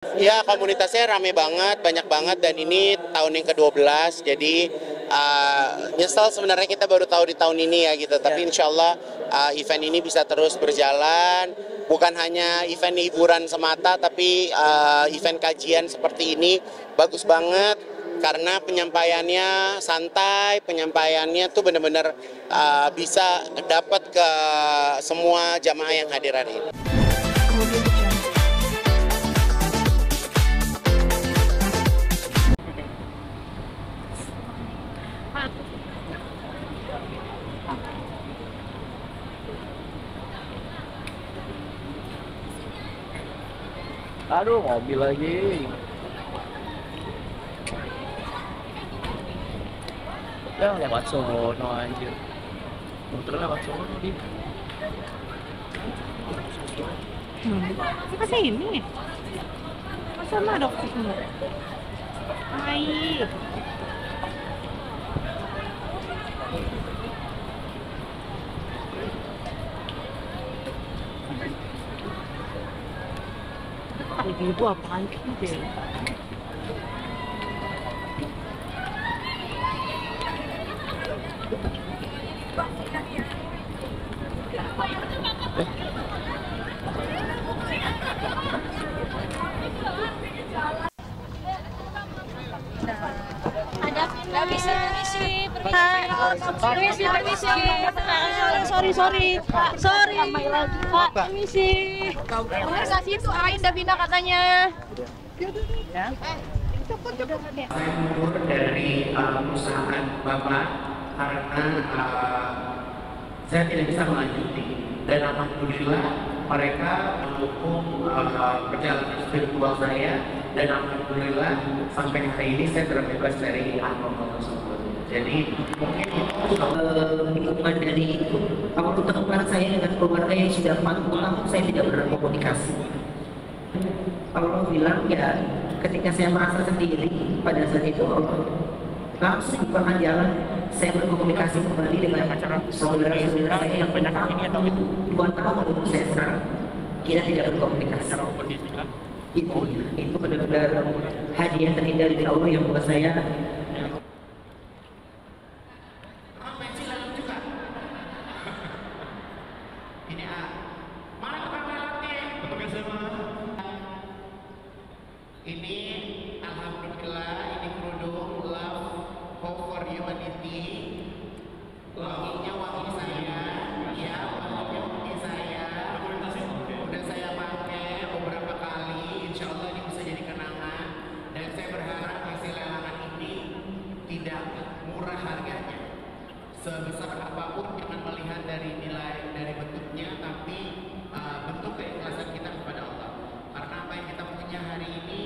Ya, komunitasnya rame banget, banyak banget, dan ini tahun yang ke-12, jadi nyesel sebenarnya kita baru tahu di tahun ini ya gitu, tapi insya Allah event ini bisa terus berjalan, bukan hanya event hiburan semata, tapi event kajian seperti ini bagus banget, karena penyampaiannya santai, penyampaiannya tuh benar-benar bisa dapat ke semua jamaah yang hadir hari ini. Aduh, mobil lagi. Ya lewat sono anjir. Motor lewat sono di. Masa ini? Masa lah dok sini? Baik. Ibu apaan sih deh? Sorry. Pak, permisi. Bener nggak sih itu Ain Davina katanya? Saya mundur dari perusahaan Bapak karena saya tidak bisa melanjuti, dan alhamdulillah mereka mendukung perjalanan spiritual saya, dan alhamdulillah sampai hari ini saya terbebas dari alkohol tersebut. Jadi mungkin dukungan dari teman saya dengan keluarga yang sudah 40 tahun saya tidak berkomunikasi. Allah bilang ya, ketika saya merasa sendiri pada saat itu langsung bukakan jalan saya berkomunikasi kembali dengan saudara-saudara saya yang pada tahun ini atau 2 tahun untuk saya sekarang kita tidak berkomunikasi. Itu benar-benar hadiah terindah dari Allah yang buat saya. Ini alhamdulillah ini kerudung Love Hope for Humanity. Wanginya wangi saya, ya wanginya wangi saya. Udah saya pakai beberapa kali, insya Allah ini bisa jadi kenangan. Dan saya berharap hasil lelangan ini tidak murah harganya. Sebesar apapun jangan melihat dari nilai dari bentuknya, tapi bentuk keikhlasan kita kepada Allah. Karena apa yang kita punya hari ini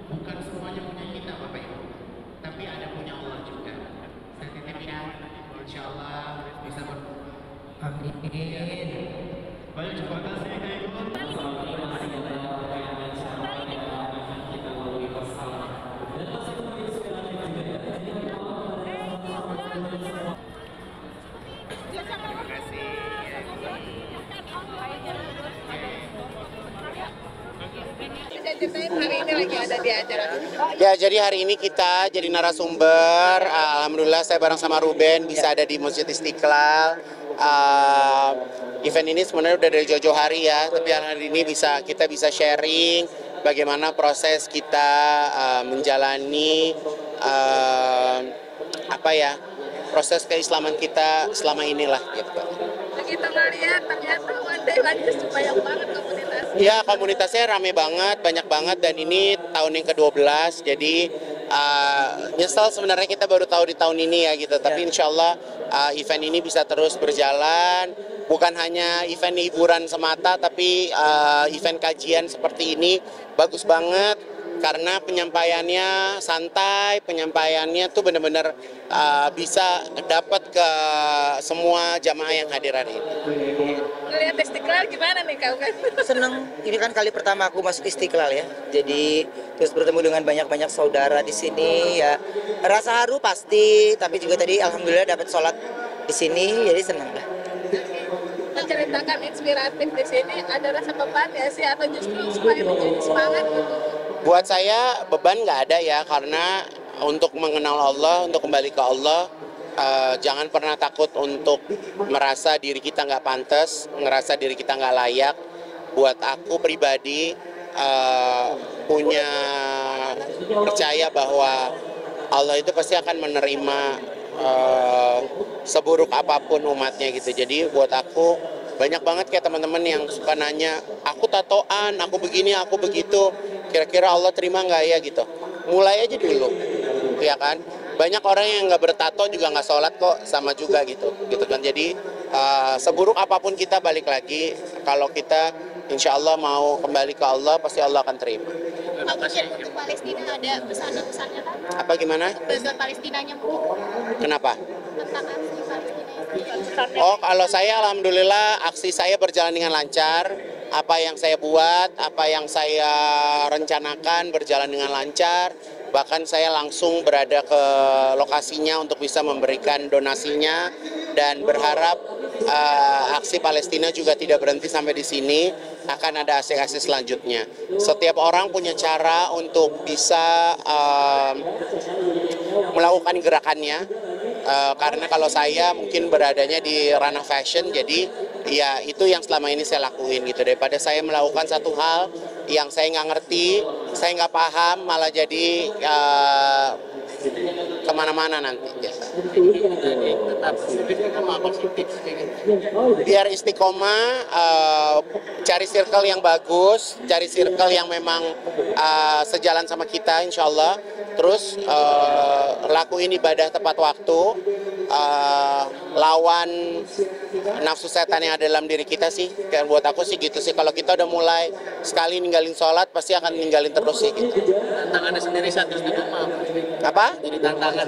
bukan semuanya punya kita Bapak Ibu, tapi ada punya Allah juga. Saya titip ya, insya Allah bisa Amin. Baik, terima kasih Kak Ibu. Hari ini lagi ada di acara. Ya, jadi hari ini kita jadi narasumber. Alhamdulillah saya bareng sama Ruben bisa ada di Masjid Istiqlal. Event ini sebenarnya udah dari jauh-jauh hari ya, tapi hari ini kita bisa sharing bagaimana proses kita menjalani proses keislaman kita selama inilah gitu. Kita ngeliat ternyata Mandailing supaya banget komunitas. Ya, komunitasnya rame banget, banyak banget, dan ini tahun yang ke-12, jadi nyesel sebenarnya kita baru tahu di tahun ini ya gitu, tapi insya Allah event ini bisa terus berjalan, bukan hanya event hiburan semata, tapi event kajian seperti ini bagus banget, karena penyampaiannya santai, penyampaiannya tuh benar-benar bisa dapat ke semua jamaah yang hadir hari ini. Ngeliat Istiqlal gimana nih kau kan? Seneng, ini kan kali pertama aku masuk Istiqlal ya. Jadi terus bertemu dengan banyak-banyak saudara di sini ya. Rasa haru pasti, tapi juga tadi alhamdulillah dapat sholat di sini, jadi seneng lah. Menceritakan inspiratif di sini, ada rasa beban ya sih atau justru supaya menjadi semangat gitu? Buat saya beban nggak ada ya, karena untuk mengenal Allah, untuk kembali ke Allah, jangan pernah takut untuk merasa diri kita nggak pantas, ngerasa diri kita nggak layak. Buat aku pribadi, punya percaya bahwa Allah itu pasti akan menerima seburuk apapun umatnya gitu. Jadi buat aku banyak banget kayak teman-teman yang suka nanya, aku tatoan, aku begini, aku begitu, kira-kira Allah terima nggak ya gitu. Mulai aja dulu, ya kan. Banyak orang yang nggak bertato juga nggak sholat kok, sama juga gitu kan. Jadi seburuk apapun kita balik lagi, kalau kita insya Allah mau kembali ke Allah, pasti Allah akan terima. Pak, untuk Palestina ada pesan-pesannya kan? Apa gimana? Bagi Palestinanya mungkin Kenapa? tentang aksi Palestina. Oh, kalau saya alhamdulillah aksi saya berjalan dengan lancar. Apa yang saya buat, apa yang saya rencanakan berjalan dengan lancar. Bahkan saya langsung berada ke lokasinya untuk bisa memberikan donasinya dan berharap aksi Palestina juga tidak berhenti sampai di sini, akan ada aksi-aksi selanjutnya. Setiap orang punya cara untuk bisa melakukan gerakannya. Karena kalau saya mungkin beradanya di ranah fashion, jadi ya itu yang selama ini saya lakuin gitu. Daripada saya melakukan satu hal yang saya nggak ngerti, saya nggak paham, malah jadi kemana-mana nanti. Biar istiqomah, cari circle yang bagus, cari circle yang memang sejalan sama kita insya Allah. Terus lakuin ibadah tepat waktu, lawan nafsu setan yang ada dalam diri kita sih. Kayak buat aku sih gitu sih, kalau kita udah mulai sekali ninggalin sholat pasti akan ninggalin terus sih gitu. Tantangannya sendiri saat istiqomah. Apa? Dari tantangan.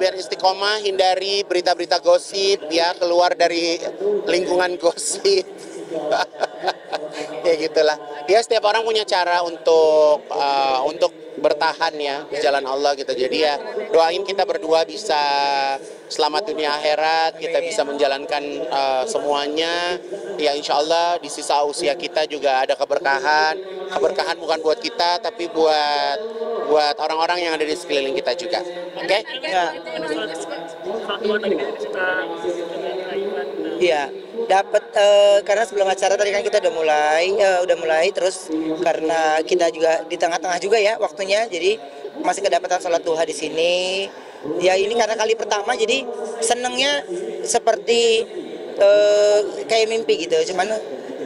Biar istiqomah, hindari berita-berita gosip ya, keluar dari lingkungan gosip. Ya gitulah. Ya setiap orang punya cara untuk bertahan ya di jalan Allah gitu. Jadi ya doain kita berdua bisa selamat dunia akhirat, kita bisa menjalankan semuanya. Ya insya Allah di sisa usia kita juga ada keberkahan. Keberkahan bukan buat kita tapi buat orang-orang yang ada di sekeliling kita juga. Oke? Ya. Iya, dapat karena sebelum acara tadi kan kita udah mulai terus karena kita juga di tengah-tengah juga ya waktunya, jadi masih kedapatan sholat duha di sini. Ya ini karena kali pertama jadi senengnya seperti kayak mimpi gitu. Cuman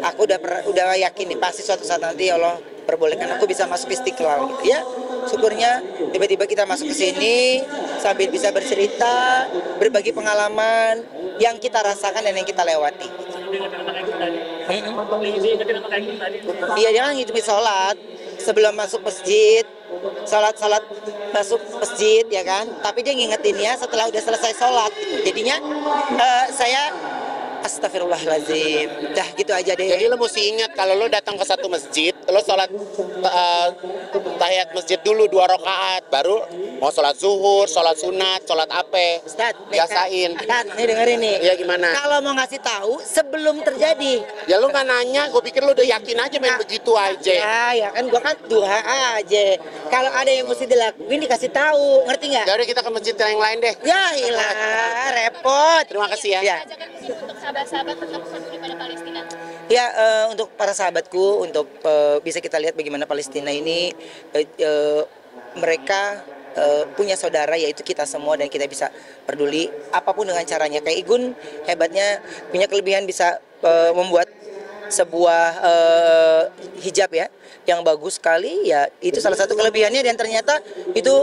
aku udah yakin nih pasti suatu saat nanti Allah perbolehkan aku bisa masuk Istiqlal gitu ya. Syukurnya tiba-tiba kita masuk ke sini sambil bisa bercerita, berbagi pengalaman yang kita rasakan dan yang kita lewati. Iya, dia kan ngidupin sholat sebelum masuk masjid, sholat masuk masjid ya kan. Tapi dia ngingetinnya setelah udah selesai sholat. Jadinya saya astagfirullahaladzim. Dah gitu aja deh. Jadi lo mesti ingat kalau lo datang ke satu masjid, lo sholat tahiyat masjid dulu 2 rakaat, baru mau sholat zuhur, sholat sunat, sholat apa, biasain. Ustaz, nih dengerin nih. Iya gimana? Kalau mau ngasih tahu sebelum terjadi. Ya lo nggak nanya, gue pikir lo udah yakin aja main begitu aja. Ya kan gua kan duha aja. Kalau ada yang mesti dilakuin dikasih tahu, ngerti nggak? Ya udah kita ke masjid yang lain deh. Ya ilah, repot. Terima kasih ya. Ya. Ajakan mungkin untuk sahabat-sahabat tetap peduli pada Palestina. Ya, untuk para sahabatku, untuk bisa kita lihat bagaimana Palestina ini mereka punya saudara yaitu kita semua dan kita bisa peduli apapun dengan caranya. Kayak Igun hebatnya punya kelebihan bisa membuat sebuah hijab ya yang bagus sekali ya, itu salah satu kelebihannya dan ternyata itu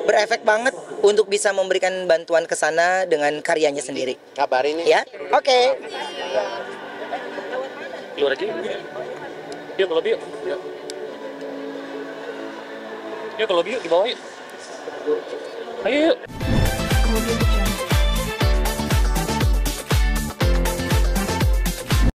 berefek banget untuk bisa memberikan bantuan ke sana dengan karyanya sendiri. Kabarin Ya, oke. Keluar aja. Yuk ke lobby yuk. Yuk ke lobby yuk, di bawah yuk. Ayo yuk.